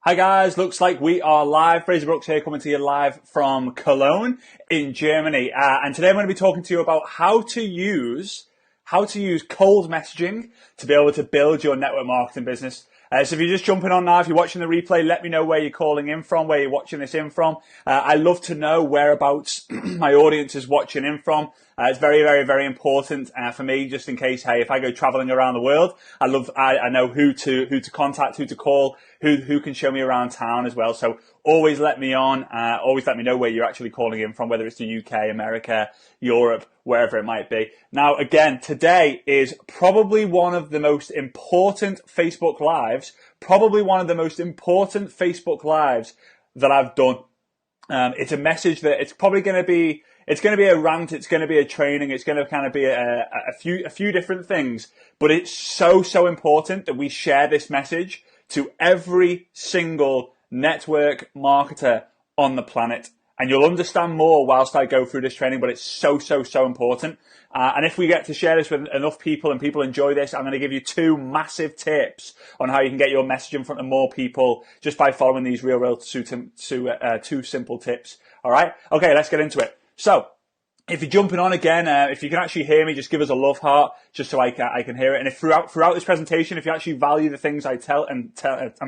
Hi guys, looks like we are live. Fraser Brooks here, coming to you live from Cologne in Germany. And today I'm going to be talking to you about how to use cold messaging to be able to build your network marketing business. So if you're just jumping on now, if you're watching the replay, let me know where you're calling in from, where you're watching this in from. I love to know whereabouts my audience is watching in from. It's very, very, very important for me, just in case, hey, if I go traveling around the world, I know who to contact, who to call, who can show me around town as well. So always let me on, always let me know where you're actually calling in from, whether it's the UK, America, Europe, wherever it might be. Now, again, today is probably one of the most important Facebook Lives, that I've done. It's a message that it's probably going to be, it's going to be a rant, it's going to be a training, it's going to kind of be a few different things, but it's so important that we share this message to every single network marketer on the planet. And you'll understand more whilst I go through this training, but it's so important. And if we get to share this with enough people and people enjoy this, I'm going to give you 2 massive tips on how you can get your message in front of more people just by following these real 2 simple tips. All right. Okay, let's get into it. So, if you're jumping on again, if you can actually hear me, just give us a love heart, just so I can hear it. And if throughout this presentation, if you actually value the things I'm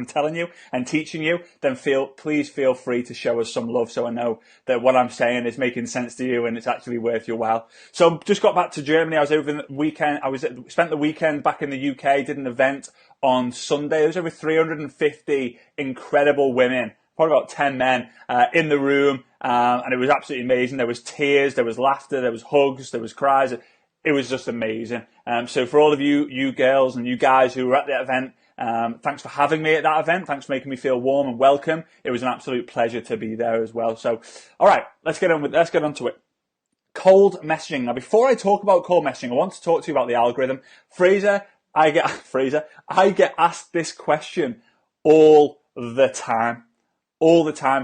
telling you and teaching you, then please feel free to show us some love, so I know that what I'm saying is making sense to you and it's actually worth your while. So just got back to Germany. I was over the weekend. Spent the weekend back in the UK. Did an event on Sunday. There was over 350 incredible women, probably about 10 men in the room, and it was absolutely amazing. There was tears, there was laughter, there was hugs, there was cries. It was just amazing. So for all of you girls and you guys who were at the event, thanks for having me at that event. Thanks for making me feel warm and welcome. It was an absolute pleasure to be there as well. So, all right, let's get on to it. Cold messaging. Now, before I talk about cold messaging, I want to talk to you about the algorithm. I get asked this question all the time.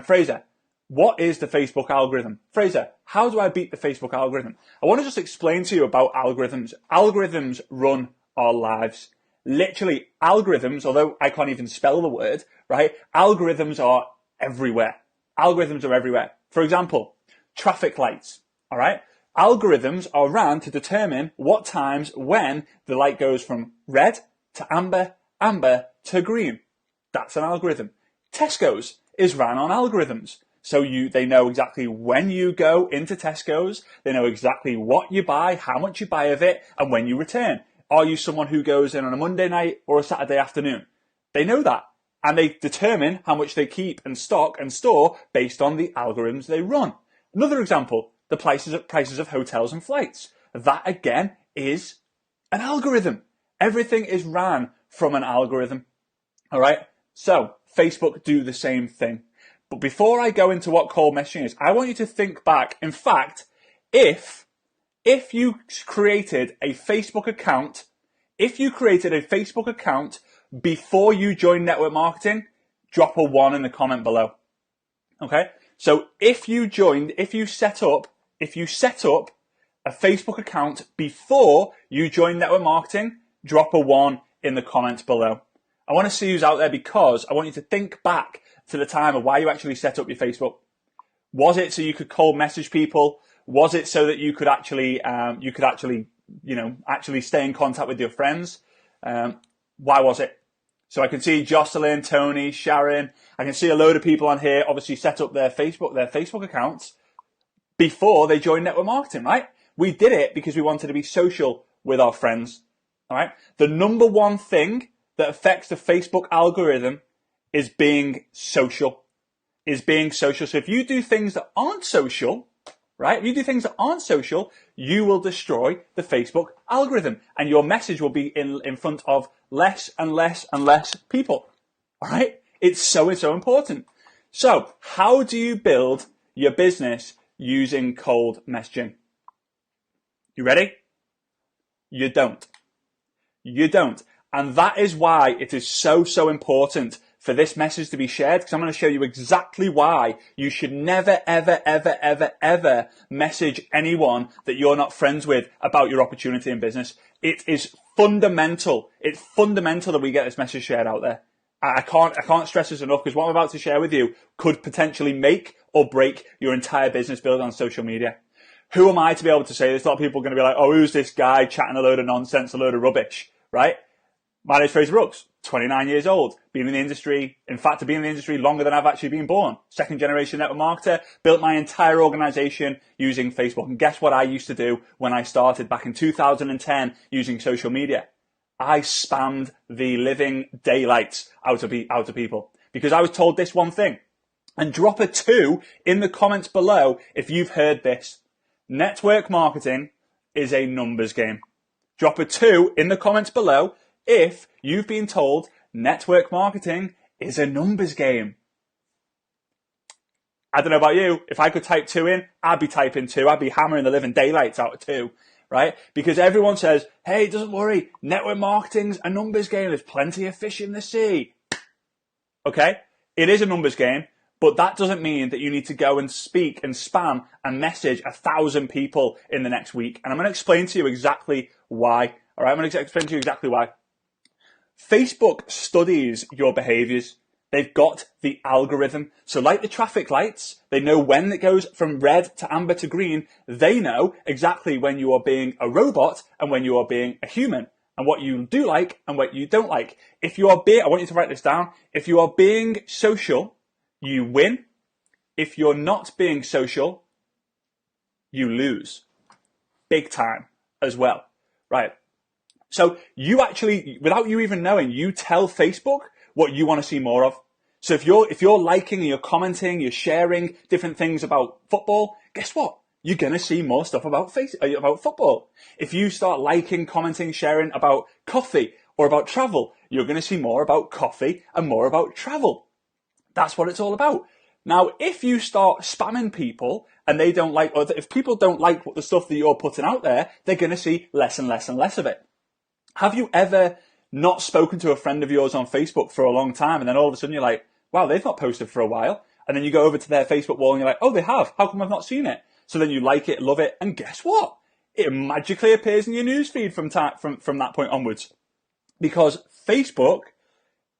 Fraser, what is the Facebook algorithm? Fraser, how do I beat the Facebook algorithm? I want to just explain to you about algorithms. Algorithms run our lives. Literally, algorithms, although I can't even spell the word, right? Algorithms are everywhere. For example, traffic lights, all right? Algorithms are ran to determine what times when the light goes from red to amber, amber to green. That's an algorithm. Tesco's is ran on algorithms. So they know exactly when you go into Tesco's, they know exactly what you buy, how much you buy of it, and when you return. Are you someone who goes in on a Monday night or a Saturday afternoon? They know that. And they determine how much they keep and stock and store based on the algorithms they run. Another example, the prices of hotels and flights. That again is an algorithm. Everything is ran from an algorithm. All right. So Facebook do the same thing. But before I go into what cold messaging is, I want you to think back. In fact, if you created a Facebook account, before you joined network marketing, drop a 1 in the comment below. Okay? So if you set up a Facebook account before you joined network marketing, drop a 1 in the comments below. I want to see who's out there because I want you to think back to the time of why you actually set up your Facebook. Was it so you could cold message people? Was it so that you could actually stay in contact with your friends? Why was it? So I can see Jocelyn, Tony, Sharon. I can see a load of people on here obviously set up their Facebook accounts before they joined network marketing, right? We did it because we wanted to be social with our friends. All right. The number one thing that affects the Facebook algorithm is being social. So if you do things that aren't social, right? You will destroy the Facebook algorithm and your message will be in front of less and less and less people. All right? It's so important. So how do you build your business using cold messaging? You ready? You don't. And that is why it is so important for this message to be shared, because I'm going to show you exactly why you should never, ever message anyone that you're not friends with about your opportunity in business. It is fundamental. It's fundamental that we get this message shared out there. I can't stress this enough, because what I'm about to share with you could potentially make or break your entire business build on social media. Who am I to be able to say this? A lot of people are going to be like, oh, who's this guy chatting a load of nonsense, a load of rubbish, right? My name's Fraser Brooks, 29 years old, been in the industry. In fact, I've been in the industry longer than I've actually been born. Second generation network marketer, built my entire organization using Facebook. And guess what I used to do when I started back in 2010 using social media? I spammed the living daylights out of people, because I was told this one thing. And drop a 2 in the comments below if you've heard this. Network marketing is a numbers game. Drop a 2 in the comments below if you've been told network marketing is a numbers game. I don't know about you. If I could type 2 in, I'd be typing 2. I'd be hammering the living daylights out of 2, right? Because everyone says, hey, don't worry, network marketing's a numbers game. There's plenty of fish in the sea. Okay, it is a numbers game, but that doesn't mean that you need to go and speak and spam and message 1,000 people in the next week. And I'm going to explain to you exactly why. All right, I'm going to explain to you exactly why. Facebook studies your behaviors. They've got the algorithm. So like the traffic lights, they know when it goes from red to amber to green. They know exactly when you are being a robot and when you are being a human, and what you do like and what you don't like. If you are I want you to write this down. If you are being social, you win. If you're not being social, you lose. Big time as well, right? So you actually, without you even knowing, you tell Facebook what you want to see more of. So if you're liking, you're commenting, you're sharing different things about football, guess what? You're going to see more stuff about football. If you start liking, commenting, sharing about coffee or about travel, you're going to see more about coffee and more about travel. That's what it's all about. Now, if you start spamming people and they don't like, or if people don't like the stuff that you're putting out there, they're going to see less and less and less of it. Have you ever not spoken to a friend of yours on Facebook for a long time, and then all of a sudden you're like, wow, they've not posted for a while, and then you go over to their Facebook wall and you're like, oh, they have. How come I've not seen it? So then you like it, love it, and guess what? It magically appears in your newsfeed from that point onwards. Because Facebook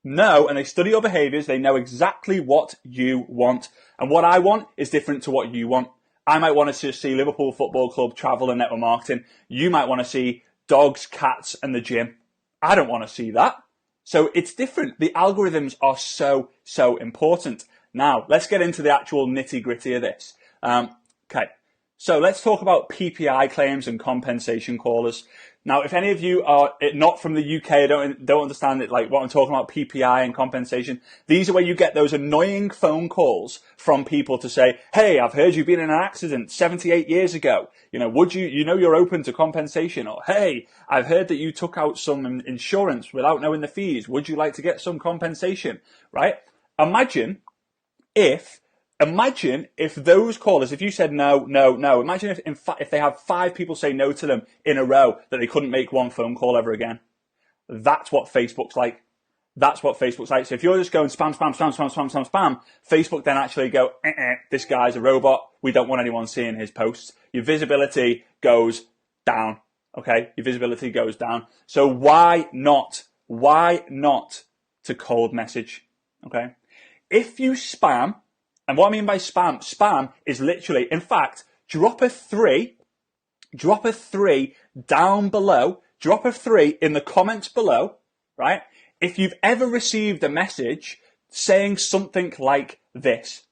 know, and they study your behaviors, they know exactly what you want. And what I want is different to what you want. I might want to see Liverpool Football Club, travel and network marketing. You might want to see dogs, cats, and the gym. I don't want to see that. So it's different. The algorithms are so, so important. Now, let's get into the actual nitty-gritty of this. Okay, so let's talk about PPI claims and compensation callers. Now, if any of you are not from the UK, don't understand it, like what I'm talking about, PPI and compensation, these are where you get those annoying phone calls from people to say, hey, I've heard you've been in an accident 78 years ago. You're open to compensation. Or, hey, I've heard that you took out some insurance without knowing the fees. Would you like to get some compensation? Right? Imagine if those callers, if you said no, imagine if they have 5 people say no to them in a row, that they couldn't make one phone call ever again. That's what Facebook's like. So if you're just going spam, Facebook then actually go, this guy's a robot. We don't want anyone seeing his posts. Your visibility goes down. Okay. Your visibility goes down. So why not to cold message? Okay. If you spam, and what I mean by spam is literally, in fact, drop a 3 down below, drop a 3 in the comments below, right? If you've ever received a message saying something like this: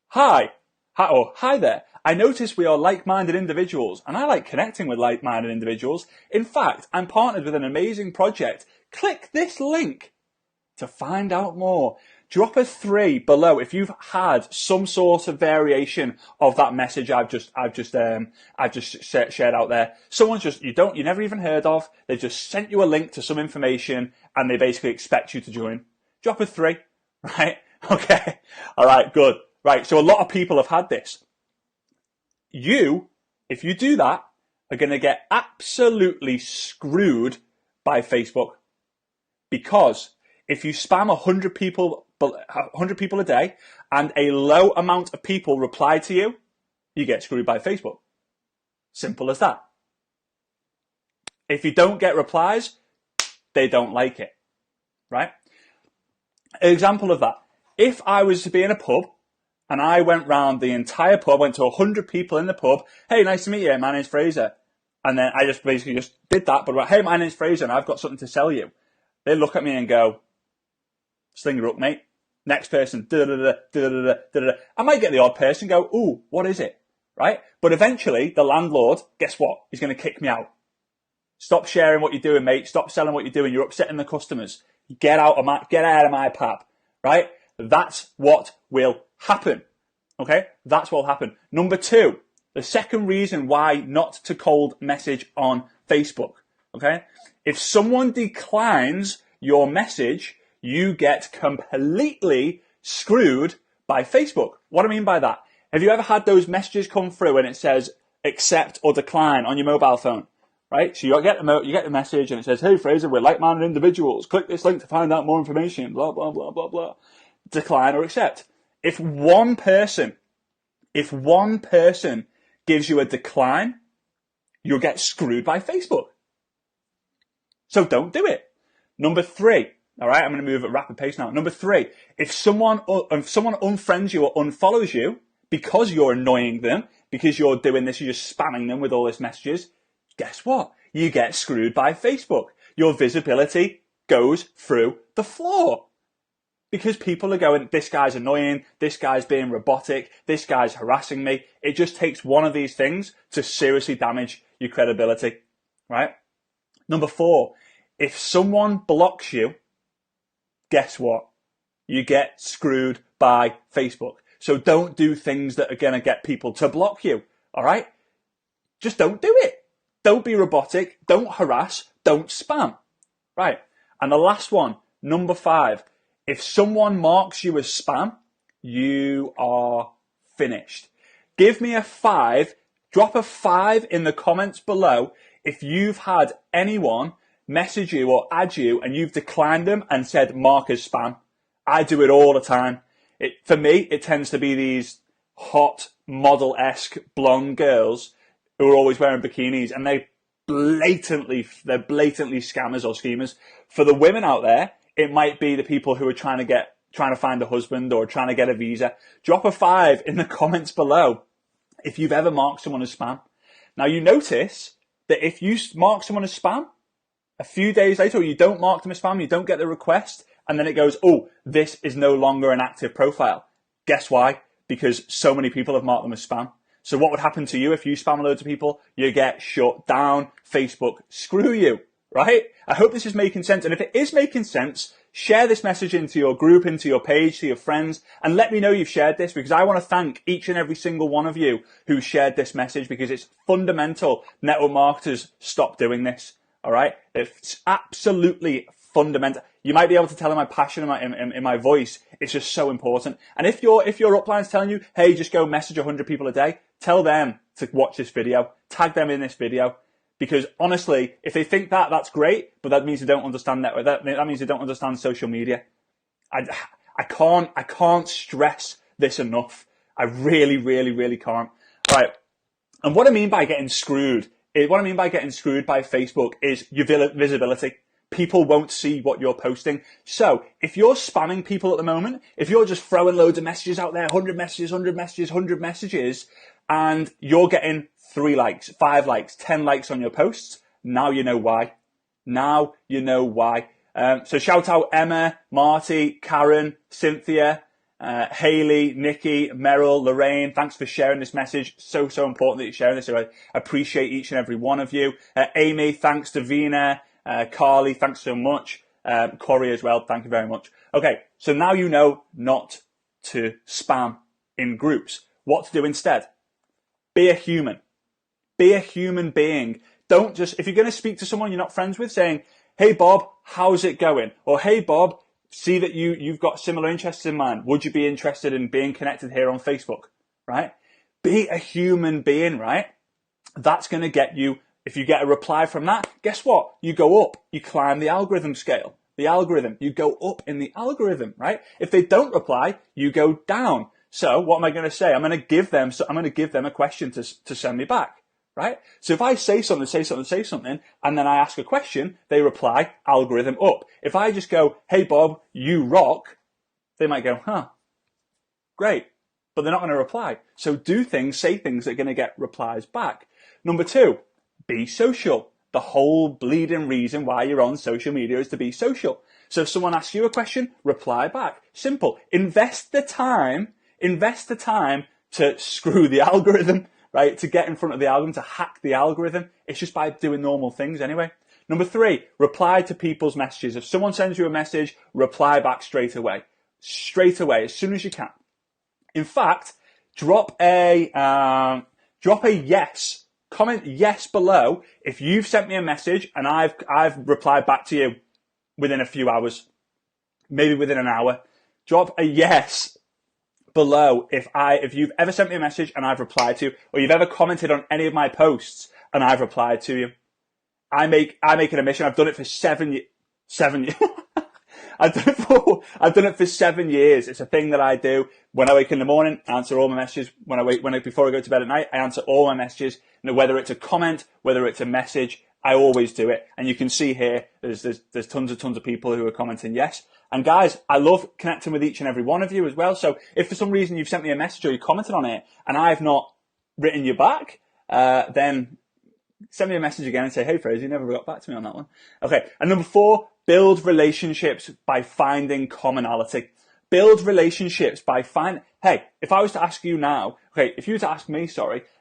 hi there, I notice we are like-minded individuals, and I like connecting with like-minded individuals. In fact, I'm partnered with an amazing project. Click this link to find out more. Drop a 3 below if you've had some sort of variation of that message I've just shared out there. Someone's you never even heard of. They've just sent you a link to some information and they basically expect you to join. Drop a 3, right? Okay. All right, good. Right. So a lot of people have had this. If you do that, are going to get absolutely screwed by Facebook, because if you spam 100 people a day and a low amount of people reply to you, you get screwed by Facebook. Simple as that. If you don't get replies, they don't like it, right? An example of that. If I was to be in a pub and I went round the entire pub, went to 100 people in the pub, hey, nice to meet you, my name's Fraser. And then I just basically just did that, but hey, my name's Fraser and I've got something to sell you. They look at me and go, sling her up, mate. Next person, I might get the odd person go, ooh, what is it? Right? But eventually, the landlord, guess what? He's going to kick me out. Stop sharing what you're doing, mate. Stop selling what you're doing. You're upsetting the customers. Get out of my pub. Right? That's what will happen. Okay? That's what will happen. Number 2, the second reason why not to cold message on Facebook. Okay? If someone declines your message, you get completely screwed by Facebook. What do I mean by that? Have you ever had those messages come through and it says accept or decline on your mobile phone? Right? So you get the message and it says, hey Fraser, we're like-minded individuals. Click this link to find out more information. Blah, blah, blah, blah, blah. Decline or accept. If one person gives you a decline, you'll get screwed by Facebook. So don't do it. Number 3. All right, I'm going to move at rapid pace now. Number 3, if someone unfriends you or unfollows you because you're annoying them, because you're doing this, you're just spamming them with all these messages, guess what? You get screwed by Facebook. Your visibility goes through the floor because people are going, this guy's annoying, this guy's being robotic, this guy's harassing me. It just takes one of these things to seriously damage your credibility, right? Number 4, if someone blocks you, guess what? You get screwed by Facebook. So don't do things that are going to get people to block you. All right? Just don't do it. Don't be robotic. Don't harass. Don't spam. Right. And the last one, number 5. If someone marks you as spam, you are finished. Give me a 5. Drop a 5 in the comments below if you've had anyone message you or add you and you've declined them and said mark as spam. I do it all the time. For me, it tends to be these hot model-esque blonde girls who are always wearing bikinis and they're blatantly scammers or schemers. For the women out there, it might be the people who are trying to find a husband or trying to get a visa. Drop a 5 in the comments below if you've ever marked someone as spam. Now you notice that if you mark someone as spam, a few days later, you don't mark them as spam, you don't get the request, and then it goes, oh, this is no longer an active profile. Guess why? Because so many people have marked them as spam. So what would happen to you if you spam loads of people? You get shut down. Facebook, screw you, right? I hope this is making sense. And if it is making sense, share this message into your group, into your page, to your friends, and let me know you've shared this because I want to thank each and every single one of you who shared this message because it's fundamental. Network marketers, stop doing this. All right, it's absolutely fundamental. You might be able to tell in my passion, in my voice. It's just so important. And if your upline's telling you, hey, just go message 100 people a day, tell them to watch this video, tag them in this video, because honestly, if they think that's great, but that means they don't understand network. That means they don't understand social media. I can't stress this enough. I really, really, really can't. All right, and what I mean by getting screwed. What I mean by getting screwed by Facebook is your visibility. People won't see what you're posting. So if you're spamming people at the moment, if you're just throwing loads of messages out there, 100 messages, 100 messages, 100 messages, and you're getting 3 likes, 5 likes, 10 likes on your posts, now you know why. Now you know why. So shout out Emma, Marty, Karen, Cynthia, Haley, Nikki, Meryl, Lorraine, thanks for sharing this message. So important that you're sharing this. So I appreciate each and every one of you. Amy, thanks. Davina, Carly, thanks so much. Corey as well, thank you very much. Okay, so now you know not to spam in groups. What to do instead? Be a human. Be a human being. Don't just, if you're going to speak to someone you're not friends with, saying, hey Bob, how's it going? Or hey Bob, see that you've got similar interests in mine. Would you be interested in being connected here on Facebook? Right? Be a human being, right? That's going to get you, if you get a reply from that, guess what? You go up. You climb the algorithm scale. The algorithm. You go up in the algorithm, right? If they don't reply, you go down. So what am I going to say? I'm going to give them a question to send me back. Right? So if I say something, and then I ask a question, they reply, algorithm up. If I just go, hey Bob, you rock, They might go, huh, great, but they're not going to reply. So do things, say things that are going to get replies back. Number 2, be social. The whole bleeding reason why you're on social media is to be social. So if someone asks you a question, reply back. Simple. Invest the time to screw the algorithm, right? To get in front of the algorithm, to hack the algorithm. It's just by doing normal things anyway. Number 3, reply to people's messages. If someone sends you a message, reply back straight away. Straight away, as soon as you can. In fact, drop a yes. Comment yes below if you've sent me a message and I've replied back to you within a few hours, maybe within an hour. Drop a yes below if you've ever sent me a message and I've replied to you, or you've ever commented on any of my posts and I've replied to you. I make it a mission. I've done it for 7 years. I've done it for 7 years. It's a thing that I do. When I wake in the morning, I answer all my messages. Before I go to bed at night, I answer all my messages. Whether it's a comment, whether it's a message, I always do it. And you can see here, there's tons of people who are commenting yes. And guys, I love connecting with each and every one of you as well. So if for some reason you've sent me a message or you commented on it and I've not written you back, then send me a message again and say, hey Fraser, you never got back to me on that one. Okay. And number 4, build relationships by finding commonality. Build relationships by hey, if I was to ask you now, if you were to ask me,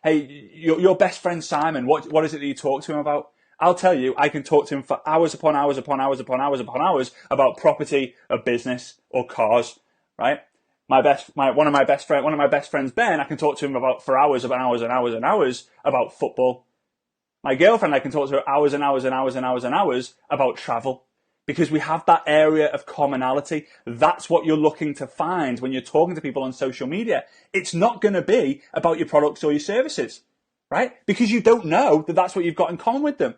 hey, your best friend Simon, what is it that you talk to him about? I'll tell you, I can talk to him for hours upon hours upon hours upon hours upon hours about property or business or cars, right? One of my best friends, Ben, I can talk to him for hours and hours and hours and hours about football. My girlfriend, I can talk to her hours and hours and hours and hours and hours about travel. Because we have that area of commonality. That's what you're looking to find when you're talking to people on social media. It's not going to be about your products or your services, right? Because you don't know that that's what you've got in common with them.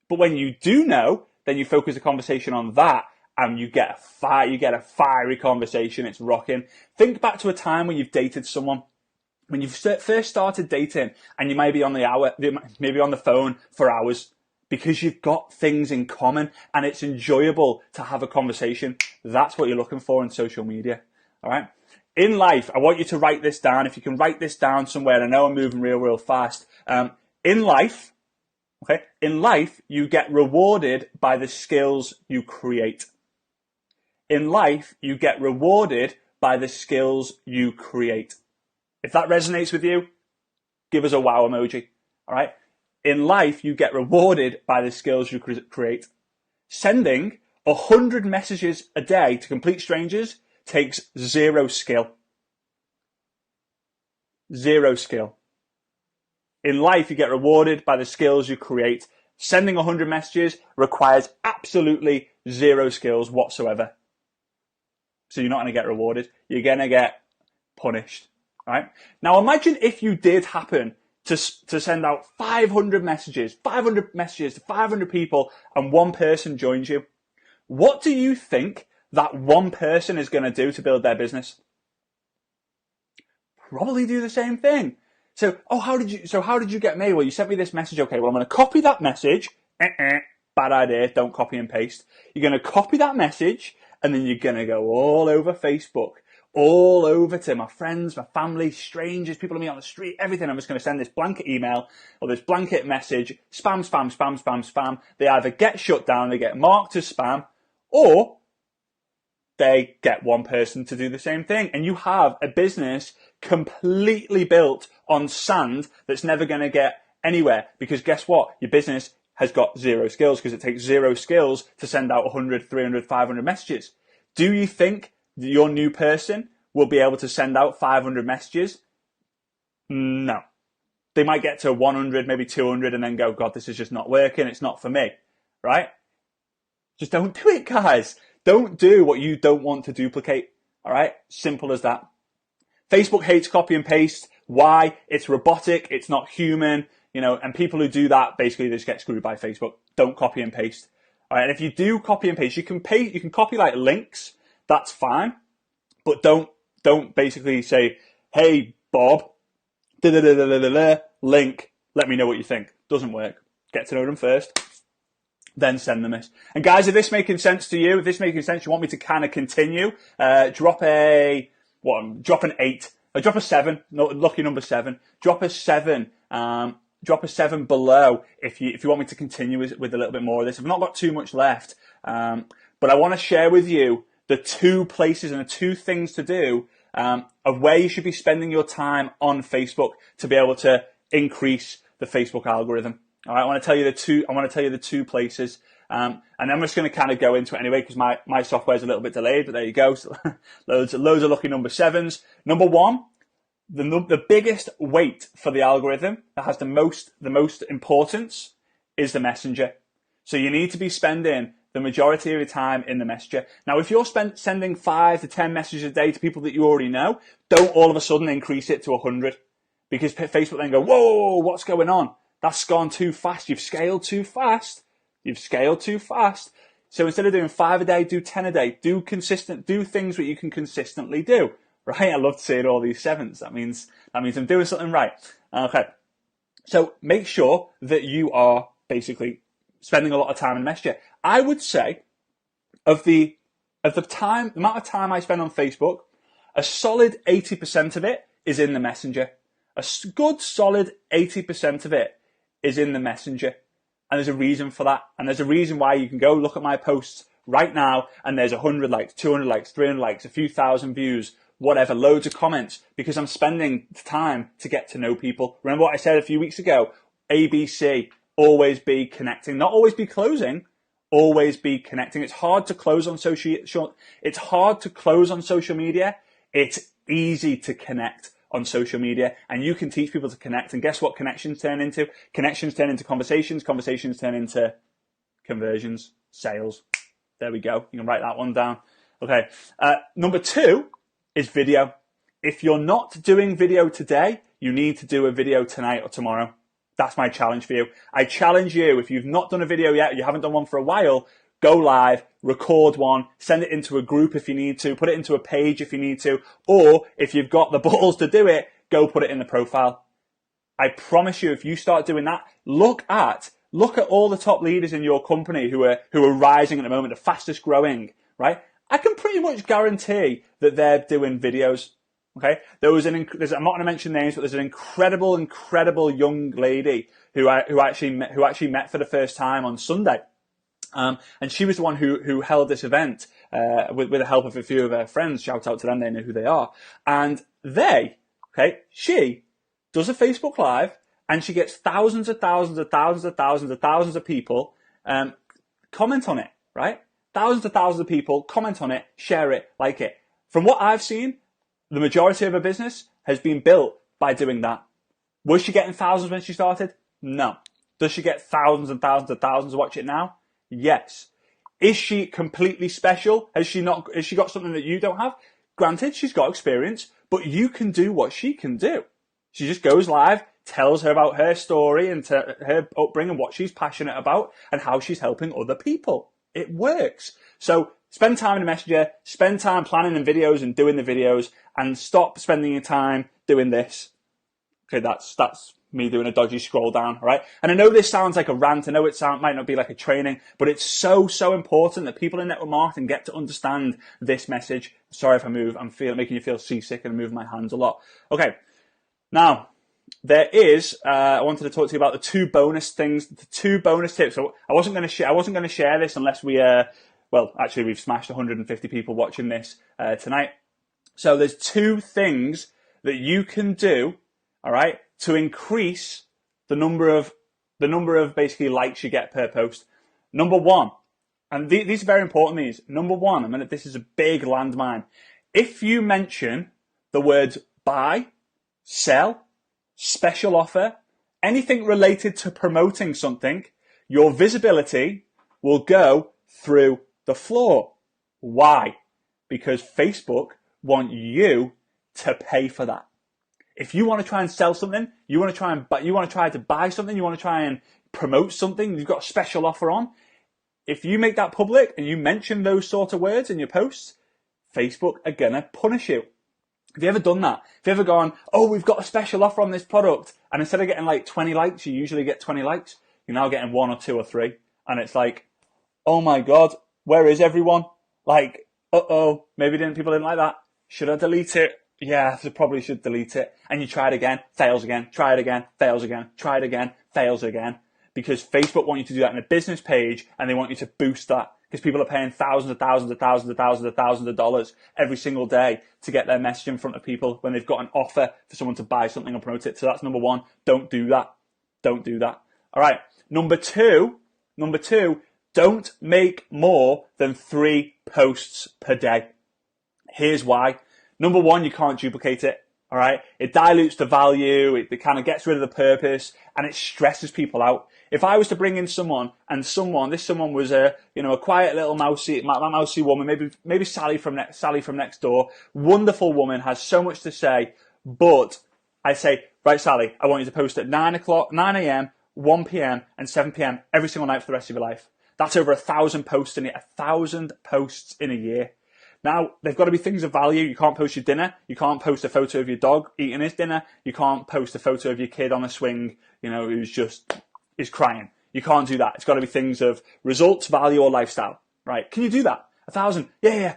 But when you do know, then you focus the conversation on that and you get a fiery conversation. It's rocking. Think back to a time when you've dated someone, when you first started dating and you might be on the phone for hours, because you've got things in common and it's enjoyable to have a conversation. That's what you're looking for in social media. All right. In life, I want you to write this down. If you can write this down somewhere, I know I'm moving real fast. In life, you get rewarded by the skills you create. In life, you get rewarded by the skills you create. If that resonates with you, give us a wow emoji. All right. In life, you get rewarded by the skills you create. Sending 100 messages a day to complete strangers takes 0 skill. 0 skill. In life, you get rewarded by the skills you create. Sending 100 messages requires absolutely 0 skills whatsoever. So you're not going to get rewarded. You're going to get punished. Right? Now imagine if you did happen to send out 500 messages to 500 people and one person joins you. What do you think that one person is going to do to build their business? Probably do the same thing. So, how did you get me? Well, you sent me this message. Okay, well, I'm going to copy that message. Bad idea. Don't copy and paste. You're going to copy that message and then you're going to go all over Facebook. All over to my friends, my family, strangers, people I meet on the street, everything. I'm just going to send this blanket email or this blanket message, spam, spam, spam, spam, spam. They either get shut down, they get marked as spam, or they get one person to do the same thing. And you have a business completely built on sand that's never going to get anywhere. Because guess what? Your business has got 0 skills because it takes 0 skills to send out 100, 300, 500 messages. Do you think your new person will be able to send out 500 messages? No. They might get to 100, maybe 200 and then go, God, this is just not working. It's not for me, right? Just don't do it, guys. Don't do what you don't want to duplicate. All right. Simple as that. Facebook hates copy and paste. Why? It's robotic. It's not human, and people who do that, basically they just get screwed by Facebook. Don't copy and paste. All right. And if you do copy and paste, you can copy like links. That's fine, but don't basically say, hey, Bob, link, let me know what you think. Doesn't work. Get to know them first. then send them this. And guys, if this making sense to you, if this making sense, you want me to kind of continue, drop an 8, or drop a 7, no, lucky number 7, drop a 7, drop a 7 below if you want me to continue with a little bit more of this. I've not got too much left, but I want to share with you the 2 places and the 2 things to do of where you should be spending your time on Facebook to be able to increase the Facebook algorithm. All right, I want to tell you the 2 places, and I'm just going to kind of go into it anyway because my software is a little bit delayed. But there you go, so loads of lucky number 7s. Number 1, the biggest weight for the algorithm that has the most importance is the messenger. So you need to be spending the majority of your time in the messenger. Now, if you're sending 5 to 10 messages a day to people that you already know, don't all of a sudden increase it to 100, because Facebook then go, whoa, what's going on? That's gone too fast. You've scaled too fast. So instead of doing 5 a day, do 10 a day. Do things that you can consistently do. Right? I love seeing all these 7s. That means I'm doing something right. Okay. So make sure that you are basically spending a lot of time in Messenger. I would say of the amount of time I spend on Facebook, a solid 80% of it is in the Messenger. A good solid 80% of it is in the messenger. And there's a reason for that. And there's a reason why you can go look at my posts right now and there's 100 likes, 200 likes, 300 likes, a few thousand views, whatever, loads of comments, because I'm spending time to get to know people. Remember what I said a few weeks ago? ABC, always be connecting, not always be closing, always be connecting. It's hard to close on social media. It's easy to connect on social media, and you can teach people to connect. And guess what connections turn into? Connections turn into conversations. Conversations turn into conversions, sales. There we go. You can write that one down. Okay. Number 2 is video. If you're not doing video today, you need to do a video tonight or tomorrow. That's my challenge for you. I challenge you, if you've not done a video yet, you haven't done one for a while, go live, record one, send it into a group if you need to, put it into a page if you need to, or if you've got the balls to do it, go put it in the profile. I promise you, if you start doing that, look at all the top leaders in your company who are rising at the moment, the fastest growing, right? I can pretty much guarantee that they're doing videos. Okay, I'm not going to mention names, but there's an incredible young lady who actually met for the first time on Sunday. And she was the one who held this event with the help of a few of her friends. Shout out to them, they know who they are. And she does a Facebook Live and she gets thousands of people comment on it, right? Thousands of people comment on it, share it, like it. From what I've seen, the majority of her business has been built by doing that. Was she getting thousands when she started? No. Does she get thousands and thousands watch it now? Yes. Is she completely special? Has she got something that you don't have? Granted, she's got experience, but you can do what she can do. She just goes live, tells her about her story and her upbringing, what she's passionate about, and how she's helping other people. It works. So spend time in the messenger, spend time planning the videos and doing the videos, and stop spending your time doing this. Okay, that's me doing a dodgy scroll down, all right? And I know this sounds like a rant. I know might not be like a training, but it's so important that people in network marketing get to understand this message. Sorry if I move. I'm making you feel seasick and move my hands a lot. Okay, now there is. I wanted to talk to you about the 2 bonus things, the 2 bonus tips. So I wasn't going to share this unless we. Well, actually, we've smashed 150 people watching this tonight. So there's 2 things that you can do, all right, to increase the number of basically likes you get per post. Number 1, and these are very important. These number 1. This is a big landmine. If you mention the words buy, sell, special offer, anything related to promoting something, your visibility will go through the floor. Why? Because Facebook want you to pay for that. If you want to try and sell something, you want to try to buy something, you want to try and promote something, you've got a special offer on. If you make that public and you mention those sort of words in your posts, Facebook are gonna punish you. Have you ever done that? Have you ever gone, oh, we've got a special offer on this product, and instead of getting like 20 likes, you usually get 20 likes, you're now getting 1 or 2 or 3, and it's like, oh my God, where is everyone? Like, maybe people didn't like that. Should I delete it? Yeah, I probably should delete it. And you try it again, fails again, try it again, fails again, try it again, fails again. Because Facebook want you to do that in a business page, and they want you to boost that. Because people are paying thousands of dollars every single day to get their message in front of people when they've got an offer for someone to buy something or promote it. So that's number one. Don't do that. Don't do that. All right. Number two, don't make more than 3 posts per day. Here's why. Number one, you can't duplicate it. All right. It dilutes the value. It kind of gets rid of the purpose, and it stresses people out. If I was to bring in someone, and this someone was a quiet little mousy woman, maybe Sally from next door, wonderful woman, has so much to say, but I say, right, Sally, I want you to post at 9 a.m., 1 p.m. and 7 p.m. every single night for the rest of your life. That's over 1,000 posts in it, 1,000 posts in a year. Now, they've got to be things of value. You can't post your dinner. You can't post a photo of your dog eating his dinner. You can't post a photo of your kid on a swing, is crying. You can't do that. It's got to be things of results, value, or lifestyle, right? Can you do that? 1,000? Yeah.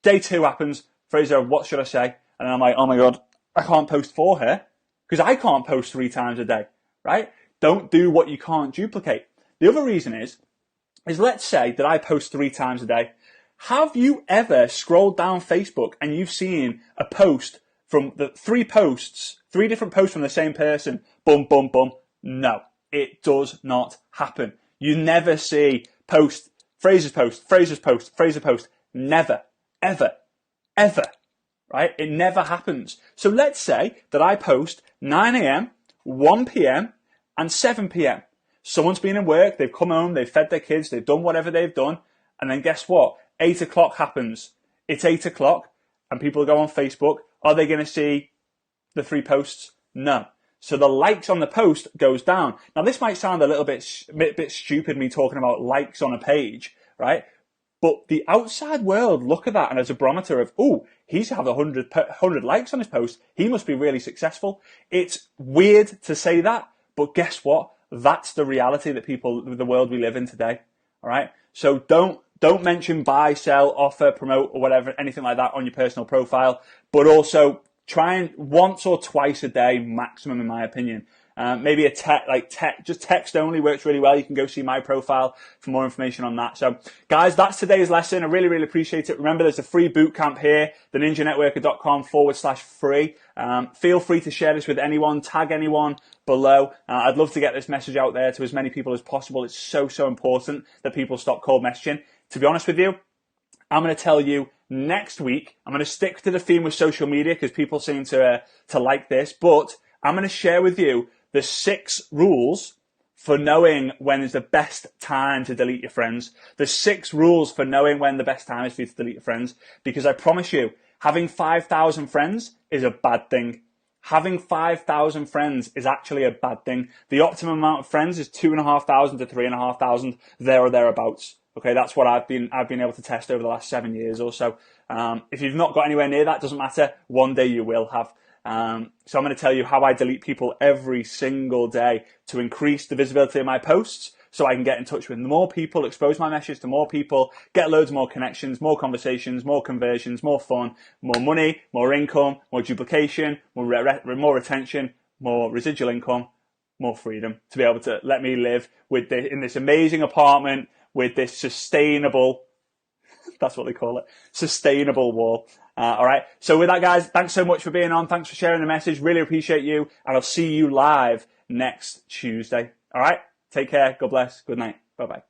Day 2 happens. Fraser, what should I say? And I'm like, oh my God, I can't post for her because I can't post 3 times a day, right? Don't do what you can't duplicate. The other reason is let's say that I post 3 times a day. Have you ever scrolled down Facebook and you've seen a post from the 3 different posts from the same person? Boom, boom, boom. No, it does not happen. You never see Fraser's post. Never, ever, ever, right? It never happens. So let's say that I post 9 a.m., 1 p.m. and 7 p.m. Someone's been in work, they've come home, they've fed their kids, they've done whatever they've done, and then guess what? 8 o'clock happens. It's 8 o'clock, and people go on Facebook. Are they going to see the 3 posts? No. So the likes on the post goes down. Now, this might sound a little bit stupid, me talking about likes on a page, right? But the outside world look at that and as a barometer of, he's had 100 likes on his post. He must be really successful. It's weird to say that, but guess what? That's the reality that the world we live in today. All right. So don't mention buy, sell, offer, promote, or whatever, anything like that on your personal profile. But also try and once or twice a day maximum, in my opinion. Maybe just text only works really well. You can go see my profile for more information on that. So guys, that's today's lesson. I really, really appreciate it. Remember, there's a free bootcamp here, theninjanetworker.com/free. Feel free to share this with anyone, tag anyone below. I'd love to get this message out there to as many people as possible. It's so, so important that people stop cold messaging. To be honest with you, I'm going to tell you next week, I'm going to stick to the theme with social media because people seem to like this, but I'm going to share with you the 6 rules for knowing when is the best time to delete your friends. The 6 rules for knowing when the best time is for you to delete your friends. Because I promise you, having 5,000 friends is a bad thing. Having 5,000 friends is actually a bad thing. The optimum amount of friends is 2,500 to 3,500, there or thereabouts. Okay, that's what I've been able to test over the last 7 years or so. If you've not got anywhere near that, doesn't matter. One day you will have. So I'm going to tell you how I delete people every single day to increase the visibility of my posts so I can get in touch with more people, expose my message to more people, get loads more connections, more conversations, more conversions, more fun, more money, more income, more duplication, more retention, more residual income, more freedom to be able to let me live in this amazing apartment with this sustainable, that's what they call it, sustainable wall. All right. So with that, guys, thanks so much for being on. Thanks for sharing the message. Really appreciate you. And I'll see you live next Tuesday. All right. Take care. God bless. Good night. Bye-bye.